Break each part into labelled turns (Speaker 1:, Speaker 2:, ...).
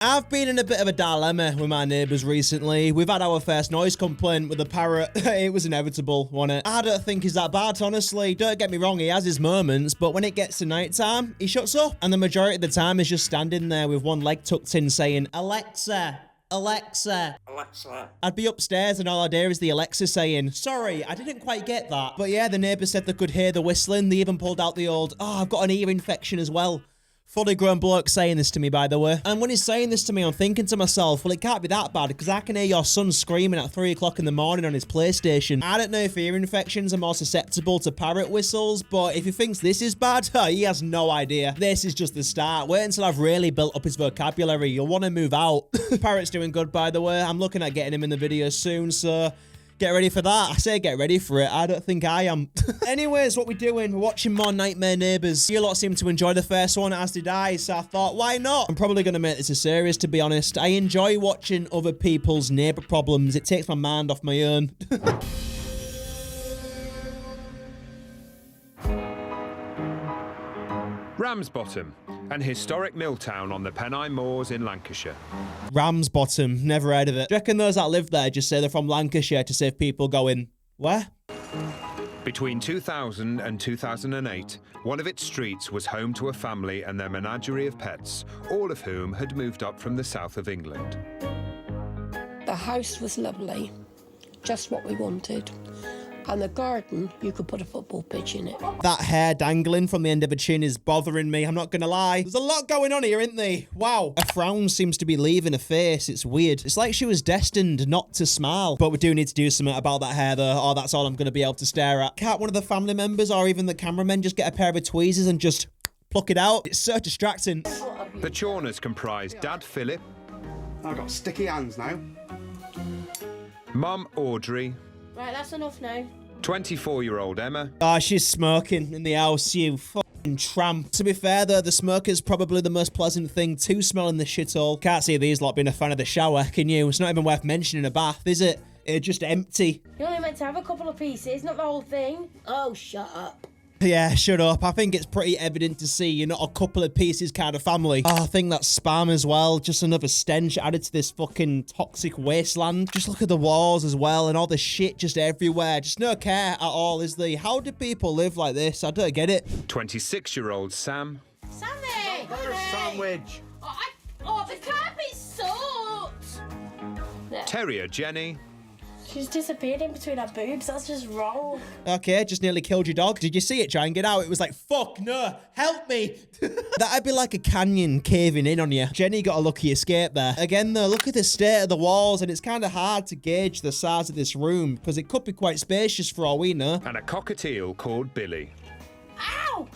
Speaker 1: I've been in a bit of a dilemma with my neighbours recently. We've had our first noise complaint with the parrot. It was inevitable, wasn't it? I don't think he's that bad, honestly. Don't get me wrong, he has his moments, but when it gets to night time, he shuts up. And the majority of the time, he's just standing there with one leg tucked in saying, Alexa, Alexa. Alexa. I'd be upstairs and all I'd hear is the Alexa saying, sorry, I didn't quite get that. But yeah, the neighbours said they could hear the whistling. They even pulled out the old, oh, I've got an ear infection as well. Fully grown bloke saying this to me, by the way. And when he's saying this to me, I'm thinking to myself, well, it can't be that bad because I can hear your son screaming at 3 o'clock in the morning on his PlayStation. I don't know if ear infections are more susceptible to parrot whistles, but if he thinks this is bad, he has no idea. This is just the start. Wait until I've really built up his vocabulary. You'll want to move out. Parrot's doing good, by the way. I'm looking at getting him in the video soon, so get ready for that. I say get ready for it. I don't think I am. Anyways, what we doing? We're watching more Nightmare Neighbours. You lot seem to enjoy the first one, as did I, so I thought, why not? I'm probably going to make this a series, to be honest. I enjoy watching other people's neighbour problems. It takes my mind off my own.
Speaker 2: Ramsbottom, an historic mill town on the Pennine Moors in Lancashire.
Speaker 1: Ramsbottom, never heard of it. Do you reckon those that live there just say they're from Lancashire to save people going, where?
Speaker 2: Between 2000 and 2008, one of its streets was home to a family and their menagerie of pets, all of whom had moved up from the south of England.
Speaker 3: The house was lovely, just what we wanted. And the garden, you could put a football pitch in it.
Speaker 1: That hair dangling from the end of a chin is bothering me, I'm not gonna lie. There's a lot going on here, isn't there? Wow. A frown seems to be leaving her face. It's weird. It's like she was destined not to smile. But we do need to do something about that hair, though. Oh, that's all I'm gonna be able to stare at. Can't one of the family members or even the cameramen just get a pair of tweezers and just pluck it out? It's so distracting.
Speaker 2: The Chawners comprise Dad Philip.
Speaker 4: I've got sticky hands now.
Speaker 2: Mum Audrey.
Speaker 5: Right, that's enough now.
Speaker 2: 24-year-old Emma.
Speaker 1: Oh, she's smoking in the house, you fucking tramp. To be fair, though, the smoker's probably the most pleasant thing to smell in the shithole. Can't see these lot being a fan of the shower, can you? It's not even worth mentioning a bath, is it? It's just empty.
Speaker 5: You're only meant to have a couple of pieces, not the whole thing. Oh, shut up.
Speaker 1: Yeah, shut up. I think it's pretty evident to see you're not a couple of pieces kind of family. Oh, I think that's spam as well. Just another stench added to this fucking toxic wasteland. Just look at the walls as well and all the shit just everywhere. Just no care at all, is there? How do people live like this? I don't get it.
Speaker 2: 26-year-old Sam.
Speaker 5: Sammy!
Speaker 4: Sandwich.
Speaker 5: Oh, the carpet's soaked! Yeah.
Speaker 2: Terrier Jenny.
Speaker 5: She's disappeared in between her boobs. That's just wrong.
Speaker 1: Okay, just nearly killed your dog. Did you see it try and get out? It was like, fuck, no, help me. That'd be like a canyon caving in on you. Jenny got a lucky escape there. Again, though, look at the state of the walls, and it's kind of hard to gauge the size of this room because it could be quite spacious for all we know.
Speaker 2: And a cockatiel called Billy.
Speaker 5: Ow!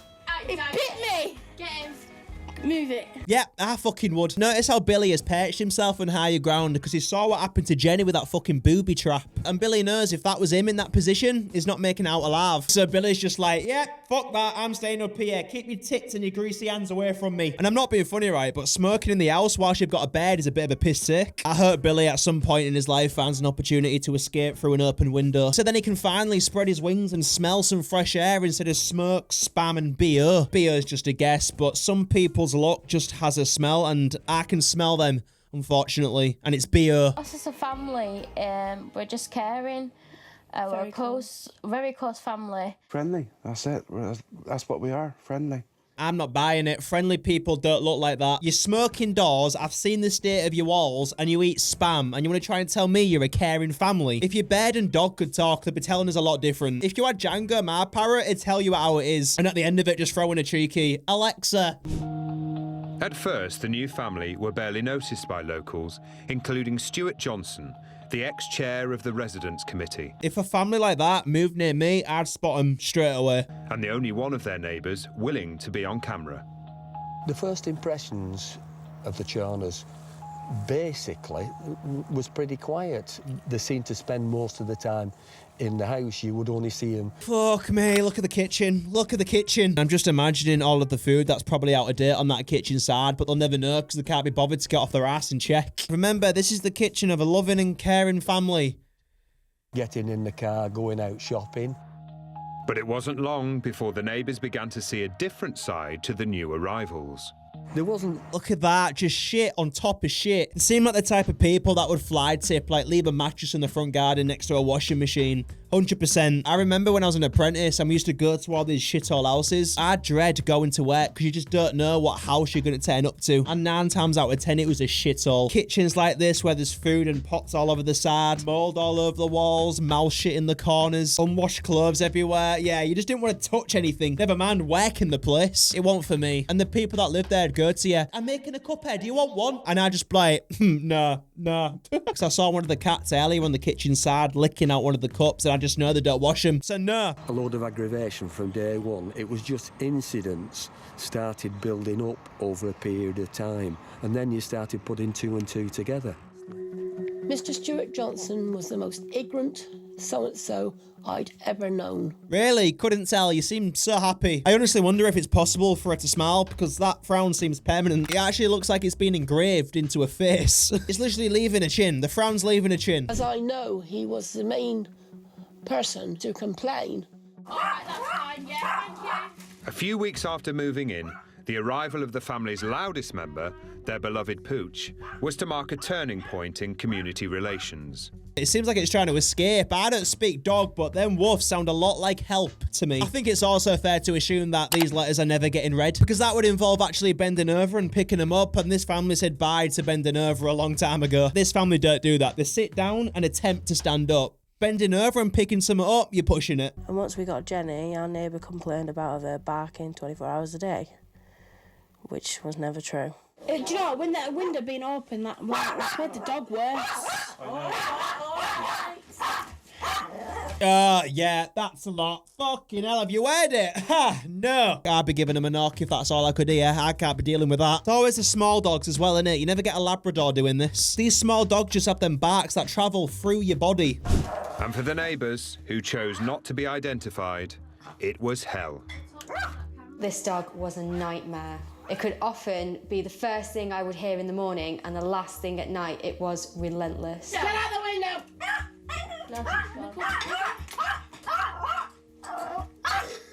Speaker 5: It bit me! Get him. Move it.
Speaker 1: Yeah, I fucking would. Notice how Billy has perched himself on higher ground because he saw what happened to Jenny with that fucking booby trap. And Billy knows if that was him in that position, he's not making out alive. So Billy's just like, yeah, fuck that, I'm staying up here. Keep your tits and your greasy hands away from me. And I'm not being funny, right, but smoking in the house whilst you've got a bed is a bit of a piss take. I hope Billy at some point in his life finds an opportunity to escape through an open window. So then he can finally spread his wings and smell some fresh air instead of smoke, spam and BO. BO is just a guess, but some people's luck just has a smell and I can smell them, unfortunately, and it's BO.
Speaker 6: Us as a family, we're just caring. We're a very close family.
Speaker 4: Friendly, that's it. That's what we are, friendly.
Speaker 1: I'm not buying it. Friendly people don't look like that. You smoke indoors, I've seen the state of your walls, and you eat spam, and you want to try and tell me you're a caring family. If your bird and dog could talk, they'd be telling us a lot different. If you had Django, my parrot, it'd tell you how it is. And at the end of it, just throw in a cheeky, Alexa.
Speaker 2: At first, the new family were barely noticed by locals, including Stuart Johnson, the ex-chair of the Residents' Committee.
Speaker 1: If a family like that moved near me, I'd spot them straight away.
Speaker 2: And the only one of their neighbours willing to be on camera.
Speaker 7: The first impressions of the Chawners basically was pretty quiet. They seemed to spend most of the time in the house. You would only see them.
Speaker 1: Fuck me, look at the kitchen. Look at the kitchen. I'm just imagining all of the food that's probably out of date on that kitchen side, but they'll never know because they can't be bothered to get off their ass and check. Remember, this is the kitchen of a loving and caring family.
Speaker 7: Getting in the car, going out shopping.
Speaker 2: But it wasn't long before the neighbours began to see a different side to the new arrivals.
Speaker 7: There wasn't...
Speaker 1: Look at that, just shit on top of shit. It seemed like the type of people that would fly tip, like leave a mattress in the front garden next to a washing machine. 100%. I remember when I was an apprentice and we used to go to all these shithole houses. I dread going to work because you just don't know what house you're going to turn up to. And 9 times out of 10, it was a shithole. Kitchens like this where there's food and pots all over the side, mold all over the walls, mouse shit in the corners, unwashed clothes everywhere. Yeah, you just didn't want to touch anything. Never mind working the place. It wasn't for me. And the people that lived there would go to you, I'm making a cuphead, do you want one? And I just be like, no. Because I saw one of the cats earlier on the kitchen side licking out one of the cups and I just know they don't wash them. So no.
Speaker 7: A load of aggravation from day one. It was just incidents started building up over a period of time. And then you started putting 2 and 2 together.
Speaker 3: Mr. Stuart Johnson was the most ignorant so-and-so I'd ever known.
Speaker 1: Really? Couldn't tell. You seem so happy. I honestly wonder if it's possible for her to smile because that frown seems permanent. It actually looks like it's been engraved into a face. It's literally leaving a chin. The frown's leaving a chin.
Speaker 3: As I know, he was the main person to complain.
Speaker 5: All right, that's fine. Yeah, thank you.
Speaker 2: A few weeks after moving in, the arrival of the family's loudest member, their beloved Pooch, was to mark a turning point in community relations.
Speaker 1: It seems like it's trying to escape. I don't speak dog, but them woofs sound a lot like help to me. I think it's also fair to assume that these letters are never getting read, because that would involve actually bending over and picking them up, and this family said bye to bending over a long time ago. This family don't do that. They sit down and attempt to stand up. Bending over and picking something up, you're pushing it.
Speaker 8: And once we got Jenny, our neighbour complained about her barking 24 hours a day, which was never true.
Speaker 5: Do you know, when that window being open, that made the dog worse.
Speaker 1: Yeah, that's a lot. Fucking hell, have you heard it? Ha, no. I'd be giving him a knock if that's all I could hear. I can't be dealing with that. It's always the small dogs as well, innit? You never get a Labrador doing this. These small dogs just have them barks that travel through your body.
Speaker 2: And for the neighbours, who chose not to be identified, it was hell.
Speaker 9: This dog was a nightmare. It could often be the first thing I would hear in the morning and the last thing at night. It was relentless.
Speaker 5: Get out the window!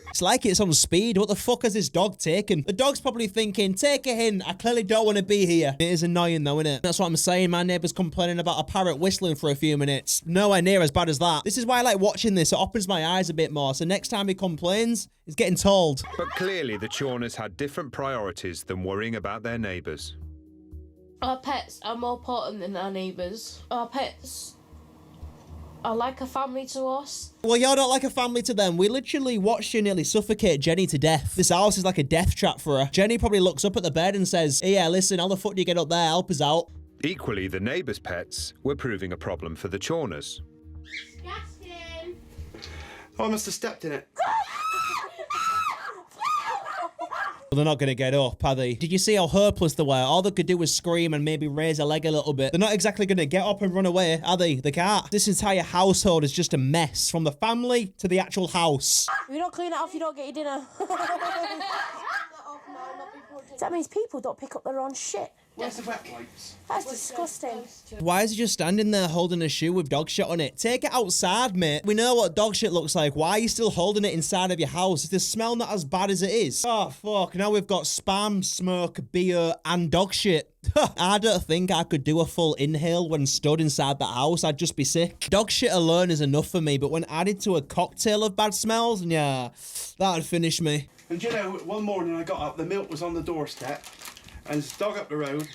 Speaker 1: It's like it's on speed. What the fuck has this dog taken? The dog's probably thinking, take a hint, I clearly don't want to be here. It is annoying though, innit? That's what I'm saying. My neighbour's complaining about a parrot whistling for a few minutes. Nowhere near as bad as that. This is why I like watching this. It opens my eyes a bit more. So next time he complains, he's getting told.
Speaker 2: But clearly the Chawners had different priorities than worrying about their neighbours.
Speaker 6: Our pets are more important than our neighbours. Our pets are like a family to us.
Speaker 1: Well, you're not like a family to them. We literally watched you nearly suffocate Jenny to death. This house is like a death trap for her. Jenny probably looks up at the bed and says, hey, yeah, listen, how the fuck do you get up there? Help us out.
Speaker 2: Equally, the neighbours' pets were proving a problem for the Chawners.
Speaker 5: Justin!
Speaker 4: Oh, I must have stepped in it.
Speaker 1: Well, they're not going to get up, are they? Did you see how hopeless they were? All they could do was scream and maybe raise a leg a little bit. They're not exactly going to get up and run away, are they? They can't. This entire household is just a mess, from the family to the actual house.
Speaker 8: If you don't clean it off, you don't get your dinner. That means people don't pick up their own shit.
Speaker 4: Where's the wet wipes?
Speaker 8: That's disgusting.
Speaker 1: Why is he just standing there holding a shoe with dog shit on it? Take it outside, mate. We know what dog shit looks like. Why are you still holding it inside of your house? Is the smell not as bad as it is? Oh, fuck. Now we've got spam, smoke, beer, and dog shit. I don't think I could do a full inhale when stood inside that house. I'd just be sick. Dog shit alone is enough for me, but when added to a cocktail of bad smells, yeah, that'd finish me.
Speaker 4: And you know, one morning I got up, the milk was on the doorstep, and there's a dog up the road,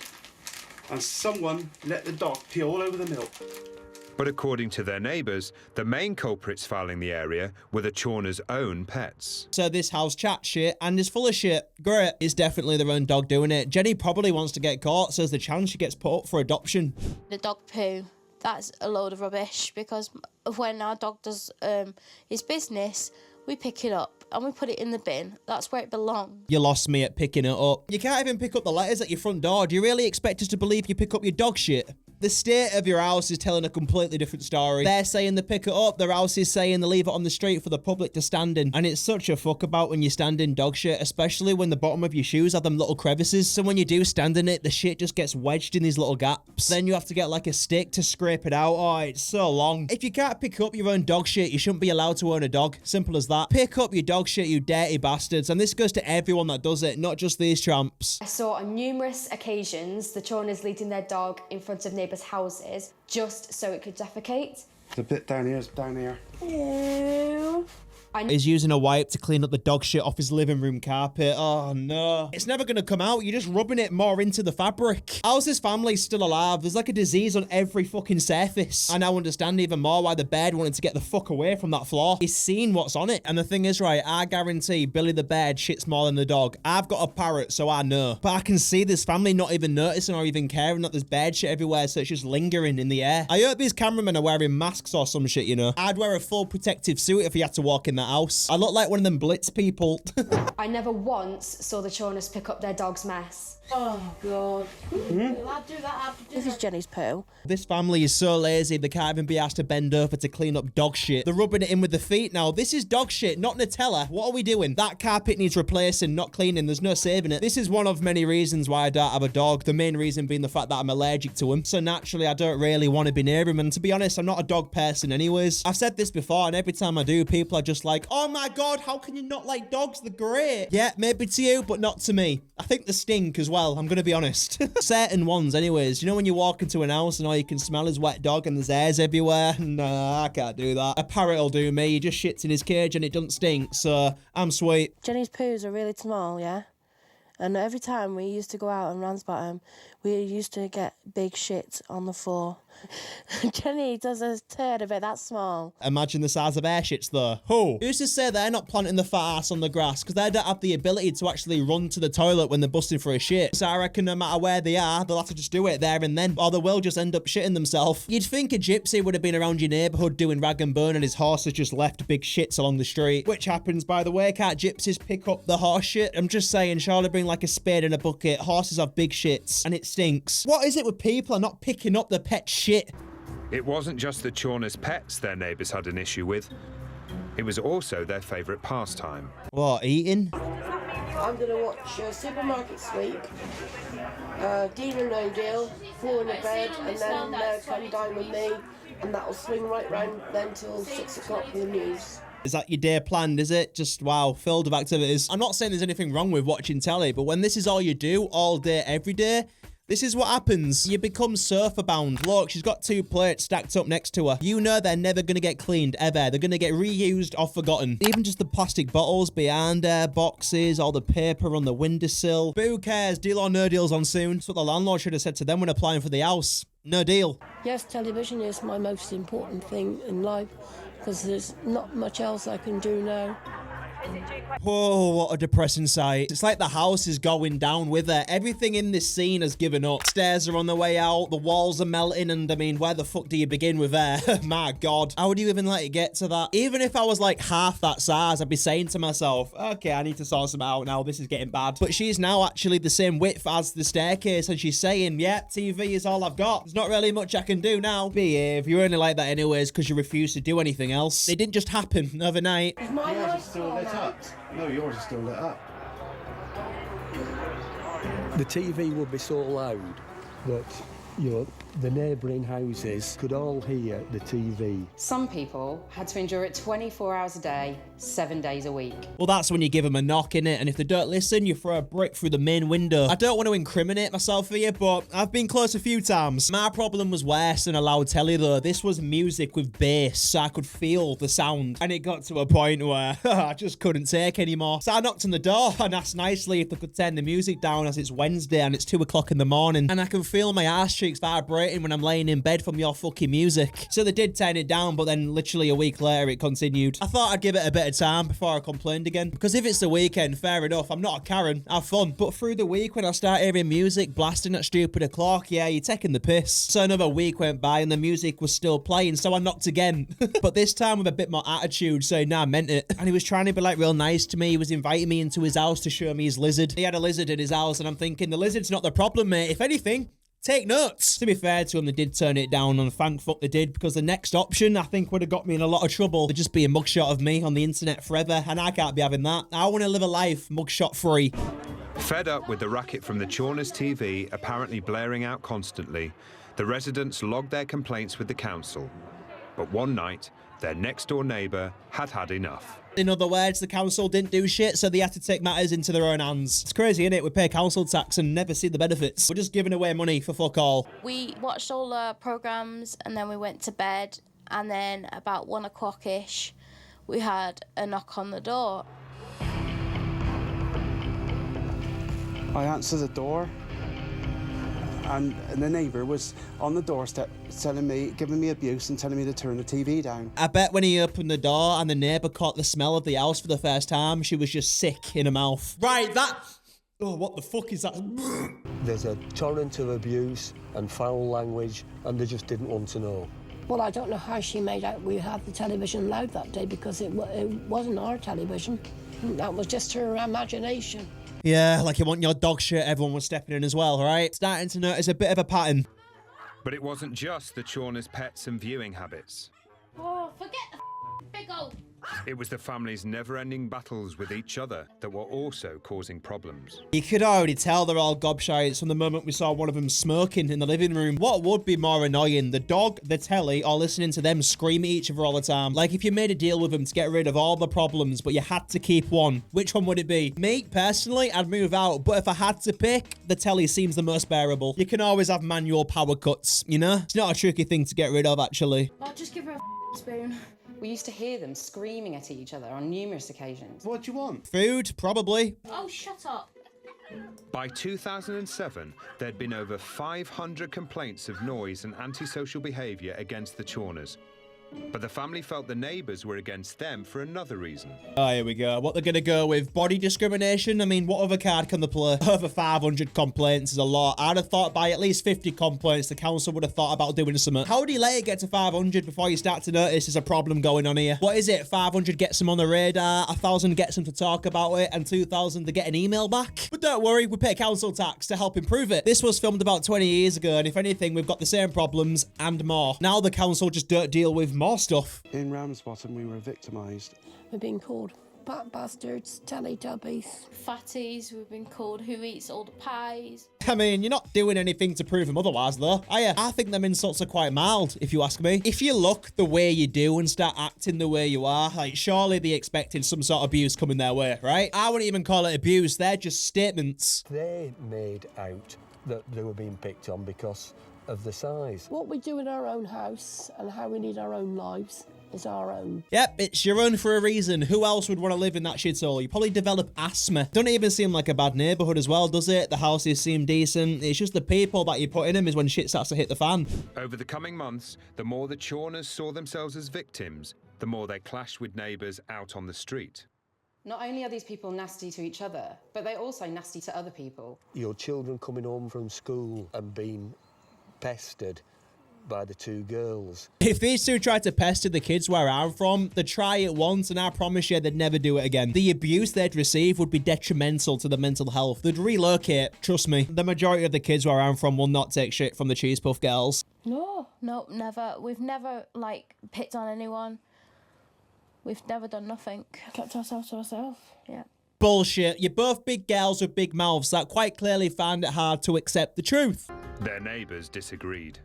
Speaker 4: and someone let the dog pee all over the milk.
Speaker 2: But according to their neighbours, the main culprits fouling the area were the Chawners' own pets.
Speaker 1: So this house chats shit and is full of shit. Great. It's definitely their own dog doing it. Jenny probably wants to get caught, so there's the chance she gets put up for adoption.
Speaker 6: The dog poo, that's a load of rubbish, because when our dog does his business, we pick it up and we put it in the bin. That's where it belongs.
Speaker 1: You lost me at picking it up. You can't even pick up the letters at your front door. Do you really expect us to believe you pick up your dog shit? The state of your house is telling a completely different story. They're saying they pick it up, their house is saying they leave it on the street for the public to stand in. And it's such a fuck about when you stand in dog shit, especially when the bottom of your shoes have them little crevices. So when you do stand in it, the shit just gets wedged in these little gaps. Then you have to get like a stick to scrape it out. Oh, it's so long. If you can't pick up your own dog shit, you shouldn't be allowed to own a dog. Simple as that. Pick up your dog shit, you dirty bastards. And this goes to everyone that does it, not just these tramps.
Speaker 9: I saw on numerous occasions the Chorners leading their dog in front of neighbours' houses just so it could defecate.
Speaker 4: The bit down here is down here.
Speaker 9: Ew.
Speaker 1: He's using a wipe to clean up the dog shit off his living room carpet. Oh no. It's never gonna come out. You're just rubbing it more into the fabric. How's this family still alive? There's like a disease on every fucking surface. I now understand even more why the bed wanted to get the fuck away from that floor. He's seen what's on it. And the thing is, right, I guarantee Billy the bed shits more than the dog. I've got a parrot, so I know. But I can see this family not even noticing or even caring that there's bed shit everywhere, so it's just lingering in the air. I hope these cameramen are wearing masks or some shit, you know. I'd wear a full protective suit if he had to walk in that house. I look like one of them blitz people.
Speaker 9: I never once saw the Chorners pick up their dog's mess.
Speaker 5: Oh, God. I'll do that after dinner.
Speaker 8: This is Jenny's poo.
Speaker 1: This family is so lazy they can't even be asked to bend over to clean up dog shit. They're rubbing it in with the feet now. This is dog shit, not Nutella. What are we doing? That carpet needs replacing, not cleaning. There's no saving it. This is one of many reasons why I don't have a dog. The main reason being the fact that I'm allergic to him. So naturally, I don't really want to be near him. And to be honest, I'm not a dog person anyways. I've said this before, and every time I do, people are just like, oh my God, how can you not like dogs? They're great. Yeah, maybe to you, but not to me. I think they stink as well. I'm going to be honest. Certain ones anyways. You know when you walk into an house and all you can smell is wet dog and there's hairs everywhere? Nah, I can't do that. A parrot will do me. He just shits in his cage and it doesn't stink, so I'm sweet.
Speaker 8: Jenny's poos are really small, yeah? And every time we used to go out and ranspot them, we used to get big shit on the floor. Jenny does a turd about that small.
Speaker 1: Imagine the size of air shits though. Who? Who's to say they're not planting the fat ass on the grass because they don't have the ability to actually run to the toilet when they're busting for a shit. So I reckon no matter where they are, they'll have to just do it there and then, or they will just end up shitting themselves. You'd think a gypsy would have been around your neighbourhood doing rag and bone and his horse has just left big shits along the street. Which happens, by the way. Can't gypsies pick up the horse shit? I'm just saying, surely bring like a spade and a bucket. Horses have big shits and it stinks. What is it with people are not picking up the pet shit?
Speaker 2: It wasn't just the Chorners' pets their neighbours had an issue with. It was also their favourite pastime.
Speaker 1: What, eating?
Speaker 5: I'm going to watch Supermarket Sweep, Deal or No Deal, fall in the bed, and then come dine with me, and that'll swing right round then till 6 o'clock for the news.
Speaker 1: Is that your day planned, is it? Just, wow, filled of activities. I'm not saying there's anything wrong with watching telly, but when this is all you do, all day, every day, this is what happens. You become sofa-bound. Look, she's got 2 plates stacked up next to her. You know they're never going to get cleaned, ever. They're going to get reused or forgotten. Even just the plastic bottles behind her, boxes, all the paper on the windowsill. But who cares? Deal or no deal's on soon. That's what the landlord should have said to them when applying for the house. No deal.
Speaker 3: Yes, television is my most important thing in life because there's not much else I can do now.
Speaker 1: Whoa, what a depressing sight. It's like the house is going down with her. Everything in this scene has given up. Stairs are on the way out, the walls are melting, and I mean, where the fuck do you begin with there? My God. How would you even let it get to that? Even if I was like half that size, I'd be saying to myself, okay, I need to sort some out now. This is getting bad. But she's now actually the same width as the staircase, and she's saying, yeah, TV is all I've got. There's not really much I can do now. Behave. You're only like that anyways because you refuse to do anything else. It didn't just happen overnight.
Speaker 3: Is my
Speaker 4: Yours
Speaker 3: light
Speaker 4: is still
Speaker 3: on
Speaker 4: lit
Speaker 3: now?
Speaker 4: up. No, yours is still lit up.
Speaker 7: The TV would be so loud that, you know, the neighbouring houses could all hear the TV.
Speaker 10: Some people had to endure it 24 hours a day, 7 days a week.
Speaker 1: Well, that's when you give them a knock, innit? And if they don't listen, you throw a brick through the main window. I don't want to incriminate myself here, but I've been close a few times. My problem was worse than a loud telly, though. This was music with bass, so I could feel the sound. And it got to a point where I just couldn't take anymore. So I knocked on the door and asked nicely if they could turn the music down as it's Wednesday and it's 2 o'clock in the morning. And I can feel my ass cheeks vibrating when I'm laying in bed from your fucking music. So they did turn it down, but then literally a week later it continued. I thought I'd give it a bit of time before I complained again. Because if it's the weekend, fair enough, I'm not a Karen, have fun. But through the week when I start hearing music blasting at stupid o'clock, yeah, you're taking the piss. So another week went by and the music was still playing, so I knocked again. But this time with a bit more attitude, saying, nah, I meant it. And he was trying to be like real nice to me. He was inviting me into his house to show me his lizard. He had a lizard in his house and I'm thinking, the lizard's not the problem, mate. If anything, Take notes. To be fair to them, they did turn it down, and thank fuck they did, because the next option I think would have got me in a lot of trouble. It'd just be a mugshot of me on the internet forever, and I can't be having that. I want to live a life mugshot free.
Speaker 2: Fed up with the racket from the Chorners TV apparently blaring out constantly, the residents logged their complaints with the council. But one night, their next-door neighbour had had enough.
Speaker 1: In other words, the council didn't do shit, so they had to take matters into their own hands. It's crazy, innit? We pay council tax and never see the benefits. We're just giving away money for fuck all.
Speaker 6: We watched all the programmes and then we went to bed, and then about 1 o'clock-ish, we had a knock on the door.
Speaker 4: I answered the door, and the neighbour was on the doorstep giving me abuse and telling me to turn the TV down.
Speaker 1: I bet when he opened the door and the neighbour caught the smell of the house for the first time, she was just sick in her mouth. Right, that... Oh, what the fuck is that?
Speaker 7: There's a torrent of abuse and foul language, and they just didn't want to know.
Speaker 3: Well, I don't know how she made out we had the television loud that day, because it wasn't our television. That was just her imagination.
Speaker 1: Yeah, like you want your dog shit, everyone was stepping in as well, right? Starting to notice a bit of a pattern.
Speaker 2: But it wasn't just the Chorners' pets and viewing habits.
Speaker 6: Oh, forget the big old...
Speaker 2: It was the family's never-ending battles with each other that were also causing problems.
Speaker 1: You could already tell they're all gobshites from the moment we saw one of them smoking in the living room. What would be more annoying, the dog, the telly, or listening to them scream at each other all the time? Like, if you made a deal with them to get rid of all the problems, but you had to keep one, which one would it be? Me, personally, I'd move out, but if I had to pick, the telly seems the most bearable. You can always have manual power cuts, you know? It's not a tricky thing to get rid of, actually.
Speaker 6: I'll just give her a spoon.
Speaker 10: We used to hear them screaming at each other on numerous occasions.
Speaker 4: What do you want?
Speaker 1: Food, probably.
Speaker 6: Oh, shut up.
Speaker 2: By 2007, there'd been over 500 complaints of noise and antisocial behaviour against the Chorners. But the family felt the neighbours were against them for another reason.
Speaker 1: Oh, here we go. What they're going to go with? Body discrimination? I mean, what other card can they play? Over 500 complaints is a lot. I'd have thought by at least 50 complaints, the council would have thought about doing something. How do you let it get to 500 before you start to notice there's a problem going on here? What is it? 500 gets them on the radar, 1,000 gets them to talk about it, and 2,000 to get an email back? But don't worry, we pay council tax to help improve it. This was filmed about 20 years ago, and if anything, we've got the same problems and more. Now the council just don't deal with more stuff.
Speaker 4: In Ramsbottom, we were victimised.
Speaker 3: We're being called fat bastards, Teletubbies.
Speaker 6: Fatties, we've been called who eats all the pies.
Speaker 1: I mean, you're not doing anything to prove them otherwise, though, are you? I think them insults are quite mild, if you ask me. If you look the way you do and start acting the way you are, like, surely they're expecting some sort of abuse coming their way, right? I wouldn't even call it abuse. They're just statements.
Speaker 7: They made out that they were being picked on because of the size.
Speaker 3: What we do in our own house and how we lead our own lives is our own.
Speaker 1: Yep, it's your own for a reason. Who else would want to live in that shithole? You probably develop asthma. Don't even seem like a bad neighbourhood as well, does it? The houses seem decent. It's just the people that you put in them is when shit starts to hit the fan.
Speaker 2: Over the coming months, the more the Chorners saw themselves as victims, the more they clashed with neighbours out on the street.
Speaker 10: Not only are these people nasty to each other, but they're also nasty to other people.
Speaker 7: Your children coming home from school and being pestered by the two girls.
Speaker 1: If these two tried to pester the kids where I'm from, they'd try it once and I promise you they'd never do it again. The abuse they'd receive would be detrimental to their mental health. They'd relocate, trust me. The majority of the kids where I'm from will not take shit from the Cheese Puff girls.
Speaker 6: No, never. We've never, like, picked on anyone. We've never done nothing.
Speaker 3: Kept ourselves to ourselves.
Speaker 6: Yeah.
Speaker 1: Bullshit. You're both big girls with big mouths that quite clearly find it hard to accept the truth.
Speaker 2: Their neighbours disagreed.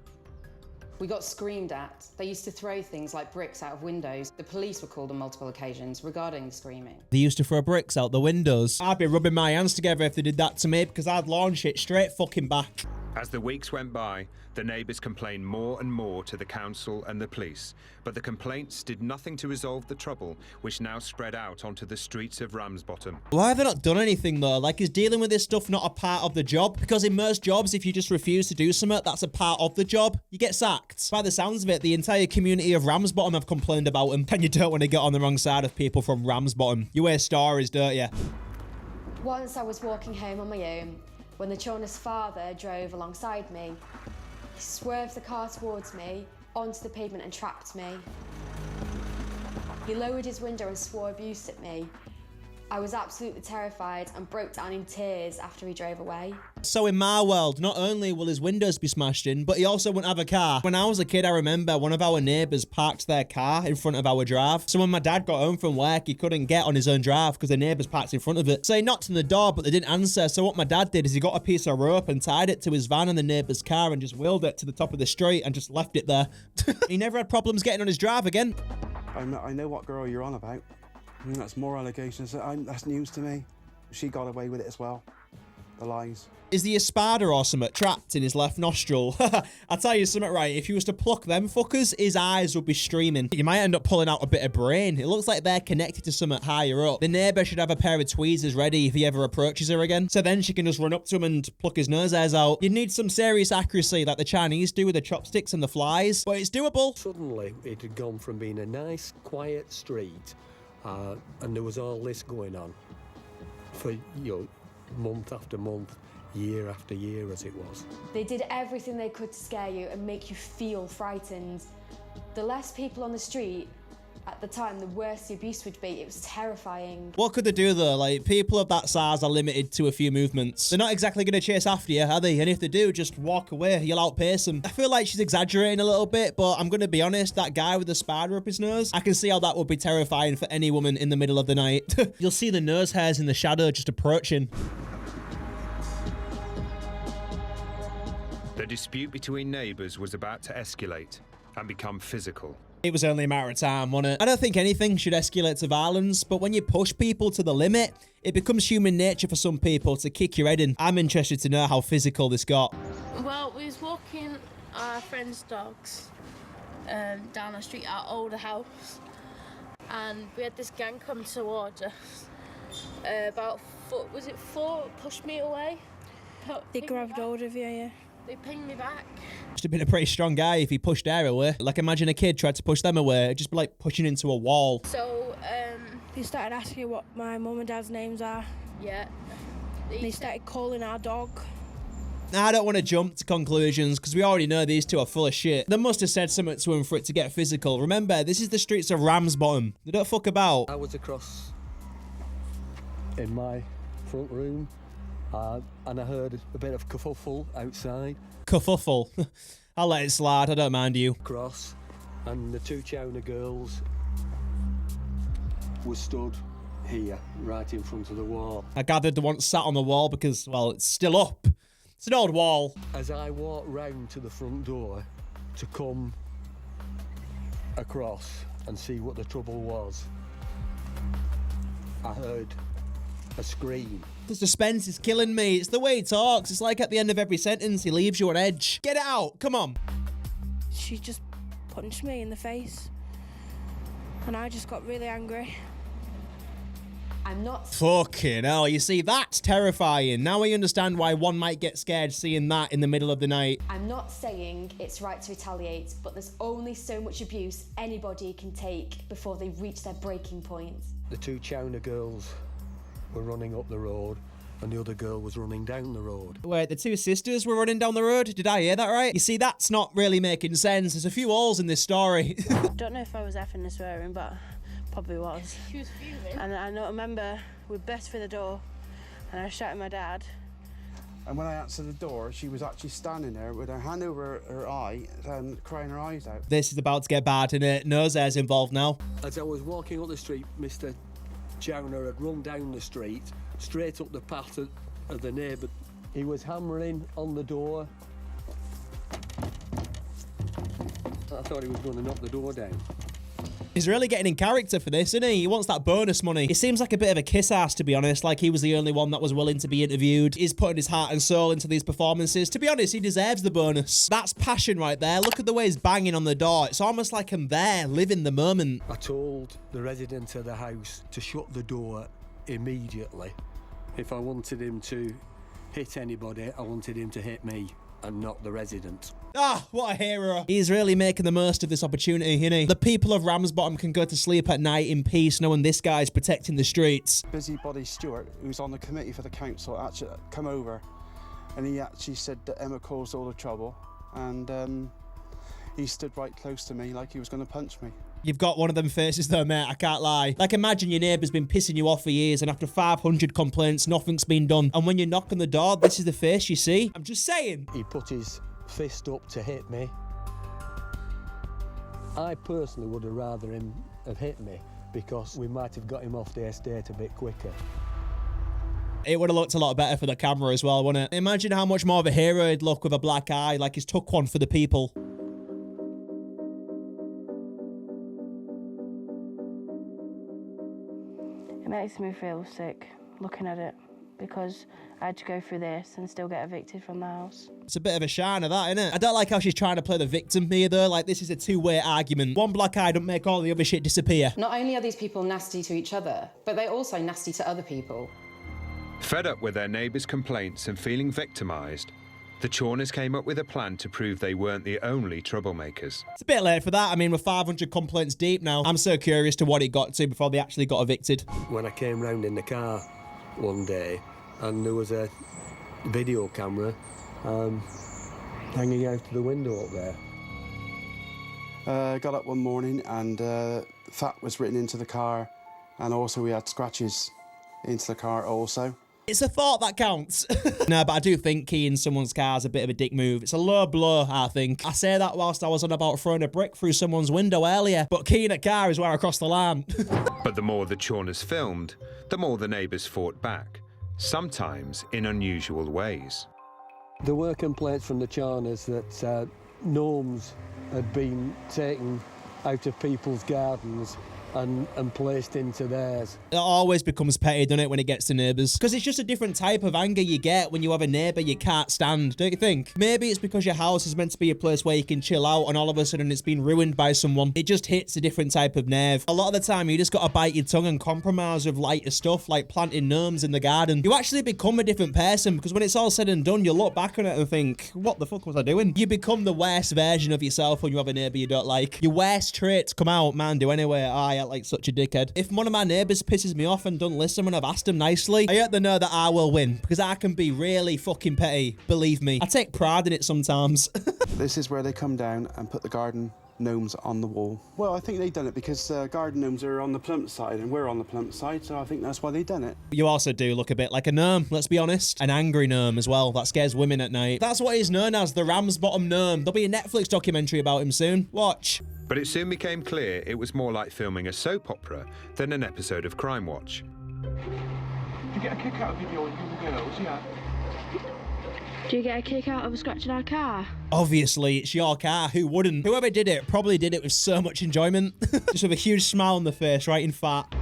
Speaker 10: We got screamed at. They used to throw things like bricks out of windows. The police were called on multiple occasions regarding the screaming.
Speaker 1: They used to throw bricks out the windows. I'd be rubbing my hands together if they did that to me because I'd launch it straight fucking back.
Speaker 2: As the weeks went by, the neighbours complained more and more to the council and the police, but the complaints did nothing to resolve the trouble, which now spread out onto the streets of Ramsbottom.
Speaker 1: Why have they not done anything though? Like, is dealing with this stuff not a part of the job? Because in most jobs, if you just refuse to do something, that's a part of the job. You get sacked. By the sounds of it, the entire community of Ramsbottom have complained about them, and you don't want to get on the wrong side of people from Ramsbottom. You hear stories, don't you?
Speaker 9: Once I was walking home on my own when the Chorners' father drove alongside me. He swerved the car towards me, onto the pavement and trapped me. He lowered his window and swore abuse at me. I was absolutely terrified and broke down in tears after he drove away.
Speaker 1: So in my world, not only will his windows be smashed in, but he also won't have a car. When I was a kid, I remember one of our neighbours parked their car in front of our drive. So when my dad got home from work, he couldn't get on his own drive because the neighbours parked in front of it. So he knocked on the door, but they didn't answer. So what my dad did is he got a piece of rope and tied it to his van in the neighbour's car and just wheeled it to the top of the street and just left it there. He never had problems getting on his drive again.
Speaker 4: I know what girl you're on about. I mean, that's more allegations. That's news to me. She got away with it as well. The lies.
Speaker 1: Is there a spider or something trapped in his left nostril? I'll tell you something, right? If he was to pluck them fuckers, his eyes would be streaming. You might end up pulling out a bit of brain. It looks like they're connected to something higher up. The neighbour should have a pair of tweezers ready if he ever approaches her again. So then she can just run up to him and pluck his nose hairs out. You'd need some serious accuracy like the Chinese do with the chopsticks and the flies, but it's doable.
Speaker 7: Suddenly, it had gone from being a nice, quiet street, and there was all this going on for, month after month, year after year as it was.
Speaker 9: They did everything they could to scare you and make you feel frightened. The less people on the street, at the time, the worse the abuse would be. It was terrifying.
Speaker 1: What could they do though? Like, people of that size are limited to a few movements. They're not exactly going to chase after you, are they? And if they do, just walk away. You'll outpace them. I feel like she's exaggerating a little bit, but I'm going to be honest, that guy with the spider up his nose, I can see how that would be terrifying for any woman in the middle of the night. You'll see the nose hairs in the shadow just approaching.
Speaker 2: The dispute between neighbours was about to escalate and become physical.
Speaker 1: It was only a matter of time, wasn't it? I don't think anything should escalate to violence, but when you push people to the limit, it becomes human nature for some people to kick your head in. I'm interested to know how physical this got.
Speaker 6: Well, we was walking our friend's dogs down the street, our older house, and we had this gang come towards us. About four pushed me away.
Speaker 8: They grabbed hold of you, yeah.
Speaker 6: They pinged me back.
Speaker 1: Must have been a pretty strong guy if he pushed her away. Like, imagine a kid tried to push them away. It'd just be like pushing into a wall.
Speaker 6: So,
Speaker 8: they started asking what my mum and dad's names are.
Speaker 6: yeah.
Speaker 8: They started calling our dog.
Speaker 1: Now, I don't want to jump to conclusions because we already know these two are full of shit. They must have said something to him for it to get physical. Remember, this is the streets of Ramsbottom. They don't fuck about.
Speaker 7: I was across in my front room, and I heard a bit of kerfuffle outside.
Speaker 1: Kerfuffle. I'll let it slide, I don't mind you.
Speaker 7: Across, and the two Chowner girls were stood here, right in front of the wall.
Speaker 1: I gathered the one sat on the wall because, well, it's still up. It's an old wall.
Speaker 7: As I walked round to the front door to come across and see what the trouble was, I heard a scream.
Speaker 1: The suspense is killing me. It's the way he talks. It's like at the end of every sentence, he leaves you on edge. Get it out. Come on.
Speaker 8: She just punched me in the face. And I just got really angry.
Speaker 9: I'm not...
Speaker 1: Fucking hell. You see, that's terrifying. Now I understand why one might get scared seeing that in the middle of the night.
Speaker 9: I'm not saying it's right to retaliate, but there's only so much abuse anybody can take before they reach their breaking point.
Speaker 7: The two Chowner girls were running up the road, and the other girl was running down the road.
Speaker 1: Wait, the two sisters were running down the road? Did I hear that right? You see, that's not really making sense. There's a few holes in this story.
Speaker 8: Don't know if I was effing and swearing, but probably was.
Speaker 6: She was fuming.
Speaker 8: And I remember we burst through the door, and I shouted at my dad.
Speaker 4: And when I answered the door, she was actually standing there with her hand over her eye and crying her eyes out.
Speaker 1: This is about to get bad, innit? Nose air's involved now.
Speaker 7: As I was walking up the street, Mr. Chowner had run down the street, straight up the path of the neighbour. He was hammering on the door. I thought he was going to knock the door down.
Speaker 1: He's really getting in character for this, isn't he? He wants that bonus money. He seems like a bit of a kiss-ass, to be honest, like he was the only one that was willing to be interviewed. He's putting his heart and soul into these performances. To be honest, he deserves the bonus. That's passion right there. Look at the way he's banging on the door. It's almost like I'm there, living the moment.
Speaker 7: I told the resident of the house to shut the door immediately. If I wanted him to hit anybody, I wanted him to hit me and not the resident.
Speaker 1: Ah, what a hero. He's really making the most of this opportunity, isn't he? The people of Ramsbottom can go to sleep at night in peace knowing this guy's protecting the streets.
Speaker 4: Busybody Stewart, who's on the committee for the council, actually come over, and he actually said that Emma caused all the trouble, and he stood right close to me like he was going to punch me.
Speaker 1: You've got one of them faces though, mate, I can't lie. Like, imagine your neighbour's been pissing you off for years and after 500 complaints, nothing's been done. And when you knock on the door, this is the face you see. I'm just saying.
Speaker 7: He put his fist up to hit me. I personally would have rather him have hit me because we might have got him off the estate a bit quicker.
Speaker 1: It would have looked a lot better for the camera as well, wouldn't it? Imagine how much more of a hero he'd look with a black eye, like he's took one for the people.
Speaker 8: It makes me feel sick looking at it because I had to go through this and still get evicted from the house.
Speaker 1: It's a bit of a shiner, that, isn't it? I don't like how she's trying to play the victim here, though. Like, this is a two-way argument. One black eye don't make all the other shit disappear.
Speaker 10: Not only are these people nasty to each other, but they're also nasty to other people.
Speaker 2: Fed up with their neighbours' complaints and feeling victimised, the Chawners came up with a plan to prove they weren't the only troublemakers.
Speaker 1: It's a bit late for that. I mean, we're 500 complaints deep now. I'm so curious to what it got to before they actually got evicted.
Speaker 7: When I came round in the car one day and there was a video camera hanging out of the window up there.
Speaker 4: Got up one morning and fat was written into the car, and also we had scratches into the car also.
Speaker 1: It's a thought that counts. No, but I do think keying someone's car is a bit of a dick move. It's a low blow, I think. I say that whilst I was on about throwing a brick through someone's window earlier, but keying a car is where I crossed the line.
Speaker 2: But the more the Chawners filmed, the more the neighbours fought back, sometimes in unusual ways.
Speaker 7: There were complaints from the Chawners that gnomes had been taken out of people's gardens and placed into theirs.
Speaker 1: It always becomes petty, doesn't it, when it gets to neighbours? Because it's just a different type of anger you get when you have a neighbour you can't stand, don't you think? Maybe it's because your house is meant to be a place where you can chill out and all of a sudden it's been ruined by someone. It just hits a different type of nerve. A lot of the time you just got to bite your tongue and compromise with lighter stuff like planting gnomes in the garden. You actually become a different person because when it's all said and done, you look back on it and think, what the fuck was I doing? You become the worst version of yourself when you have a neighbour you don't like. Your worst traits come out, man, do anyway. I like such a dickhead. If one of my neighbours pisses me off and don't listen when I've asked them nicely, I hope they know that I will win because I can be really fucking petty. Believe me. I take pride in it sometimes.
Speaker 4: This is where they come down and put the garden gnomes on the wall. Well, I think they've done it because garden gnomes are on the plimp side and we're on the plimp side, so I think that's why they've done it.
Speaker 1: You also do look a bit like a gnome, let's be honest. An angry gnome as well. That scares women at night. That's what he's known as, the Ramsbottom gnome. There'll be a Netflix documentary about him soon. Watch.
Speaker 2: But it soon became clear it was more like filming a soap opera than an episode of Crime Watch.
Speaker 11: You get a kick out of videoing young girls, yeah?
Speaker 8: Do you get a kick out of scratching our car?
Speaker 1: Obviously, it's your car. Who wouldn't? Whoever did it probably did it with so much enjoyment. Just with a huge smile on the face, right in fat.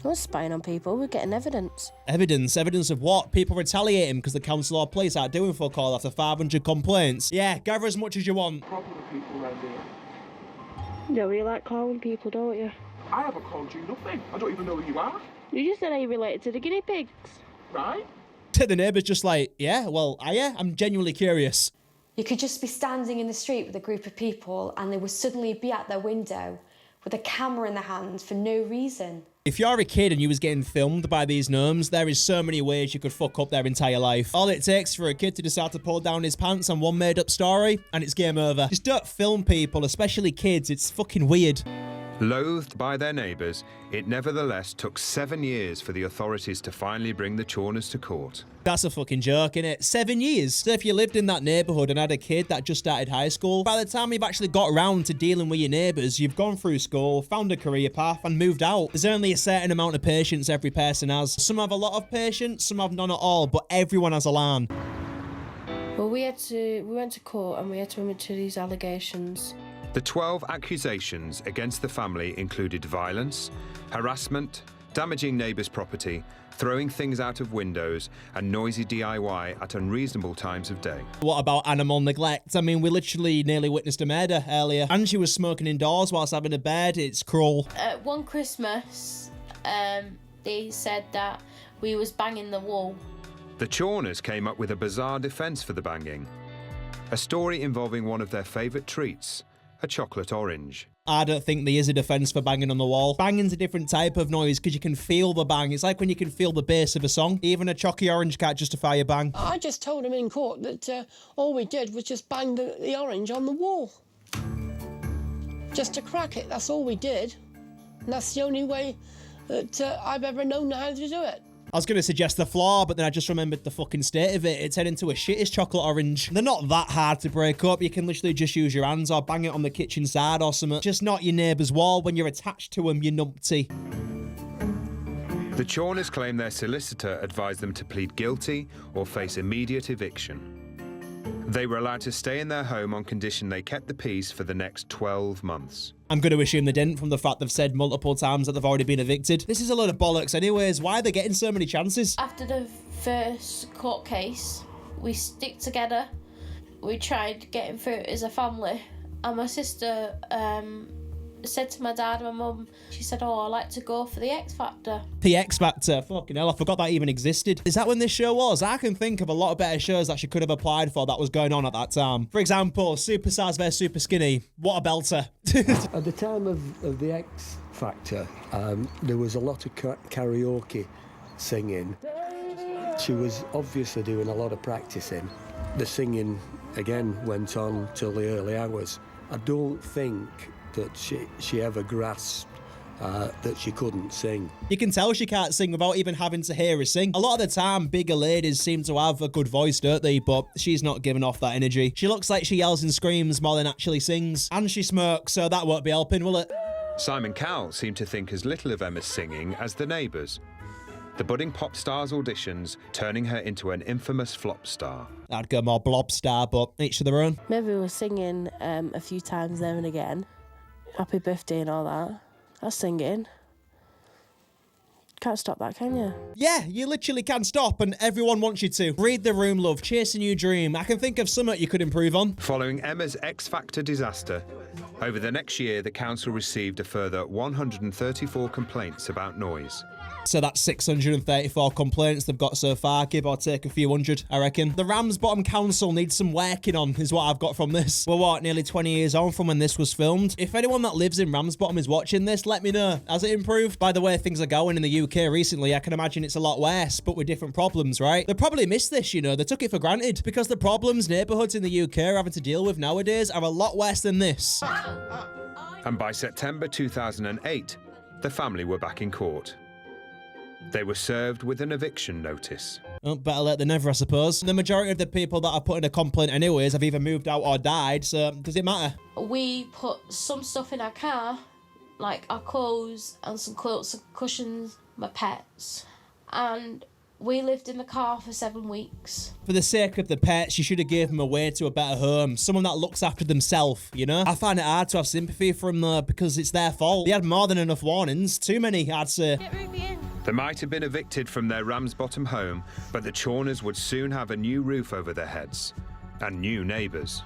Speaker 8: I was spying on people. We're getting evidence.
Speaker 1: Evidence? Evidence of what? People retaliating because the council or police aren't doing fuck all after 500 complaints. Yeah, gather as much as you want.
Speaker 11: Problem with people around here.
Speaker 8: No, you like calling people, don't you?
Speaker 11: I haven't called you nothing. I don't even know who you are.
Speaker 8: You just said are you related to the guinea pigs?
Speaker 11: Right?
Speaker 1: The neighbour's just like, yeah, well, I'm genuinely curious.
Speaker 9: You could just be standing in the street with a group of people and they would suddenly be at their window with a camera in their hand for no reason.
Speaker 1: If you're a kid and you was getting filmed by these gnomes, there is so many ways you could fuck up their entire life. All it takes for a kid to decide to pull down his pants on one made up story, and it's game over. Just don't film people, especially kids. It's fucking weird.
Speaker 2: Loathed by their neighbours, it nevertheless took 7 years for the authorities to finally bring the Chawners to court.
Speaker 1: That's a fucking joke, innit? 7 years. So if you lived in that neighbourhood and had a kid that just started high school, by the time you've actually got around to dealing with your neighbours, you've gone through school, found a career path and moved out. There's only a certain amount of patience every person has. Some have a lot of patience, some have none at all, but everyone has a line.
Speaker 8: Well, we went to court and we had to admit to these allegations.
Speaker 2: The 12 accusations against the family included violence, harassment, damaging neighbours' property, throwing things out of windows, and noisy DIY at unreasonable times of day.
Speaker 1: What about animal neglect? I mean, we literally nearly witnessed a murder earlier. And she was smoking indoors whilst having a bed. It's cruel.
Speaker 6: One Christmas, they said that we was banging the wall.
Speaker 2: The Chawners came up with a bizarre defence for the banging. A story involving one of their favourite treats, a chocolate orange.
Speaker 1: I don't think there is a defence for banging on the wall. Banging's a different type of noise because you can feel the bang. It's like when you can feel the bass of a song. Even a chocky orange can't justify a bang.
Speaker 5: I just told him in court that all we did was just bang the orange on the wall. just to crack it. That's all we did. And that's the only way that I've ever known how to do it.
Speaker 1: I was going to suggest the floor, but then I just remembered the fucking state of it. It turned into a shittish chocolate orange. They're not that hard to break up. You can literally just use your hands or bang it on the kitchen side or something. Just not your neighbour's wall when you're attached to them, you numpty.
Speaker 2: The Chawners claim their solicitor advised them to plead guilty or face immediate eviction. They were allowed to stay in their home on condition they kept the peace for the next 12 months.
Speaker 1: I'm going to assume they didn't from the fact they've said multiple times that they've already been evicted. This is a load of bollocks anyways. Why are they getting so many chances?
Speaker 6: After the first court case, we stick together. We tried getting through it as a family. And my sister said to my dad and my mum, she said, oh, I like to go for the X Factor.
Speaker 1: The X Factor? Fucking hell, I forgot that even existed. Is that when this show was? I can think of a lot of better shows that she could have applied for that was going on at that time. For example, Super Size vs Super Skinny. What a belter.
Speaker 7: At the time of the X Factor, there was a lot of karaoke singing. She was obviously doing a lot of practicing. The singing, again, went on till the early hours. I don't think that she ever grasped that she couldn't sing.
Speaker 1: You can tell she can't sing without even having to hear her sing. A lot of the time, bigger ladies seem to have a good voice, don't they? But she's not giving off that energy. She looks like she yells and screams more than actually sings. And she smirks, so that won't be helping, will it?
Speaker 2: Simon Cowell seemed to think as little of Emma's singing as the neighbours. The budding pop star's auditions turning her into an infamous flop star.
Speaker 1: I'd go more blob star, but each to their own.
Speaker 8: Maybe we were singing a few times there and again. Happy birthday and all that. I was singing. Can't stop that, can you?
Speaker 1: Yeah, you literally can't stop, and everyone wants you to. Read the room, love. Chase a new dream. I can think of something you could improve on.
Speaker 2: Following Emma's X Factor disaster, over the next year, the council received a further 134 complaints about noise.
Speaker 1: So that's 634 complaints they've got so far, give or take a few hundred, I reckon. The Ramsbottom Council needs some working on, is what I've got from this. We're what, nearly 20 years on from when this was filmed? If anyone that lives in Ramsbottom is watching this, let me know. Has it improved? By the way things are going in the UK recently, I can imagine it's a lot worse, but with different problems, right? They probably missed this, you know, they took it for granted, because the problems neighbourhoods in the UK are having to deal with nowadays are a lot worse than this.
Speaker 2: And by September 2008, the family were back in court. They were served with an eviction notice.
Speaker 1: Oh, better late than never, I suppose. The majority of the people that are putting a complaint anyways have either moved out or died, so does it matter?
Speaker 6: We put some stuff in our car, like our clothes and some quilts and cushions, my pets, and we lived in the car for 7 weeks.
Speaker 1: For the sake of the pets, you should have gave them away to a better home. Someone that looks after themselves, you know? I find it hard to have sympathy for them though, because it's their fault. They had more than enough warnings. Too many, I'd say.
Speaker 2: They might have been evicted from their Ramsbottom home, but the Chawners would soon have a new roof over their heads and new neighbours.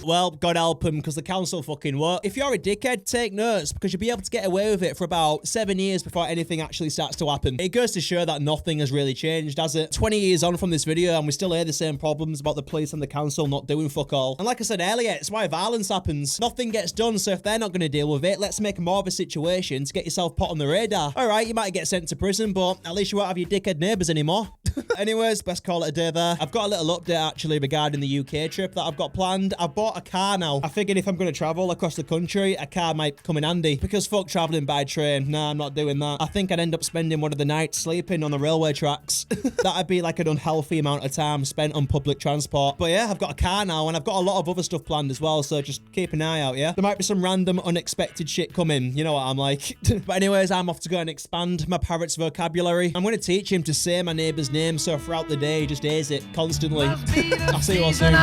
Speaker 1: Well, God help him, because the council fucking won't. If you're a dickhead, take notes, because you'll be able to get away with it for about 7 years before anything actually starts to happen. It goes to show that nothing has really changed, has it? 20 years on from this video, and we still hear the same problems about the police and the council not doing fuck all. And like I said earlier, it's why violence happens. Nothing gets done, so if they're not going to deal with it, let's make more of a situation to get yourself put on the radar. Alright, you might get sent to prison, but at least you won't have your dickhead neighbours anymore. Anyways, best call it a day there. I've got a little update actually regarding the UK trip that I've got planned. I've bought a car now. I figured if I'm going to travel across the country, a car might come in handy, because fuck travelling by train. Nah, I'm not doing that. I think I'd end up spending one of the nights sleeping on the railway tracks. That'd be like an unhealthy amount of time spent on public transport. But yeah, I've got a car now, and I've got a lot of other stuff planned as well, so just keep an eye out, yeah? There might be some random unexpected shit coming, you know what I'm like. But anyways, I'm off to go and expand my parrot's vocabulary. I'm going to teach him to say my neighbour's name, so throughout the day he just hears it constantly. I'll see you all soon.